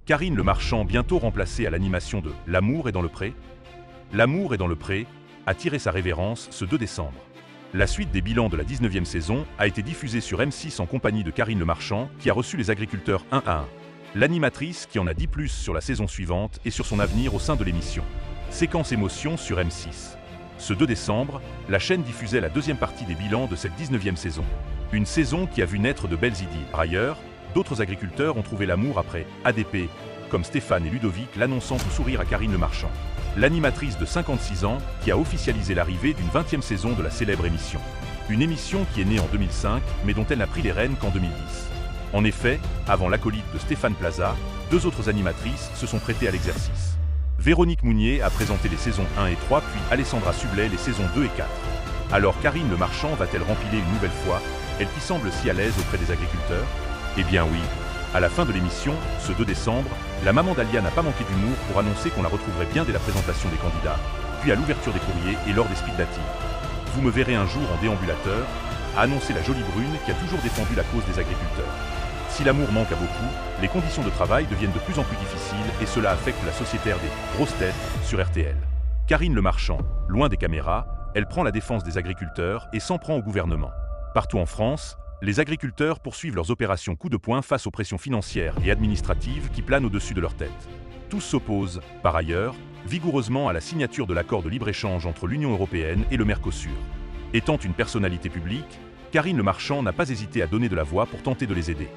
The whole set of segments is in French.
Karine Le Marchand, bientôt remplacée à l'animation de L'amour est dans le pré. L'amour est dans le pré a tiré sa révérence ce 2 décembre. La suite des bilans de la 19e saison a été diffusée sur M6 en compagnie de Karine Le Marchand qui a reçu les agriculteurs 1 à 1. L'animatrice qui en a dit plus sur la saison suivante et sur son avenir au sein de l'émission. Séquence émotion sur M6. Ce 2 décembre, la chaîne diffusait la deuxième partie des bilans de cette 19e saison. Une saison qui a vu naître de belles idylles. Par ailleurs, d'autres agriculteurs ont trouvé l'amour après ADP, comme Stéphane et Ludovic l'annonçant tout sourire à Karine Le Marchand. L'animatrice de 56 ans qui a officialisé l'arrivée d'une 20e saison de la célèbre émission. Une émission qui est née en 2005 mais dont elle n'a pris les rênes qu'en 2010. En effet, avant l'acolyte de Stéphane Plaza, deux autres animatrices se sont prêtées à l'exercice. Véronique Mounier a présenté les saisons 1 et 3 puis Alessandra Sublet les saisons 2 et 4. Alors Karine Le Marchand va-t-elle rempiler une nouvelle fois, elle qui semble si à l'aise auprès des agriculteurs? Eh bien oui. À la fin de l'émission, ce 2 décembre, la maman d'Alia n'a pas manqué d'humour pour annoncer qu'on la retrouverait bien dès la présentation des candidats, puis à l'ouverture des courriers et lors des speed dating. Vous me verrez un jour en déambulateur, a annoncé la jolie brune qui a toujours défendu la cause des agriculteurs. Si l'amour manque à beaucoup, les conditions de travail deviennent de plus en plus difficiles et cela affecte la sociétaire des grosses têtes sur RTL. Karine Le Marchand, loin des caméras, elle prend la défense des agriculteurs et s'en prend au gouvernement. Partout en France, les agriculteurs poursuivent leurs opérations coup de poing face aux pressions financières et administratives qui planent au-dessus de leur tête. Tous s'opposent, par ailleurs, vigoureusement à la signature de l'accord de libre-échange entre l'Union européenne et le Mercosur. Étant une personnalité publique, Karine Le Marchand n'a pas hésité à donner de la voix pour tenter de les aider.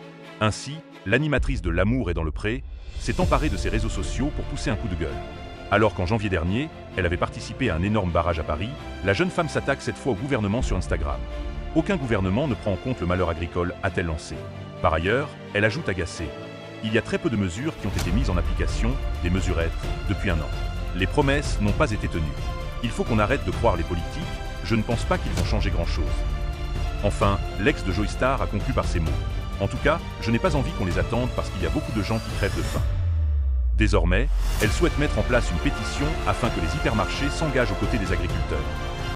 Ainsi, l'animatrice de L'amour est dans le pré s'est emparée de ses réseaux sociaux pour pousser un coup de gueule. Alors qu'en janvier dernier, elle avait participé à un énorme barrage à Paris, la jeune femme s'attaque cette fois au gouvernement sur Instagram. Aucun gouvernement ne prend en compte le malheur agricole, a-t-elle lancé. Par ailleurs, elle ajoute agacée. Il y a très peu de mesures qui ont été mises en application, des mesurettes, depuis 1 an. Les promesses n'ont pas été tenues. Il faut qu'on arrête de croire les politiques, je ne pense pas qu'ils vont changer grand-chose. Enfin, l'ex de Joey Star a conclu par ces mots. En tout cas, je n'ai pas envie qu'on les attende parce qu'il y a beaucoup de gens qui crèvent de faim. Désormais, elle souhaite mettre en place une pétition afin que les hypermarchés s'engagent aux côtés des agriculteurs.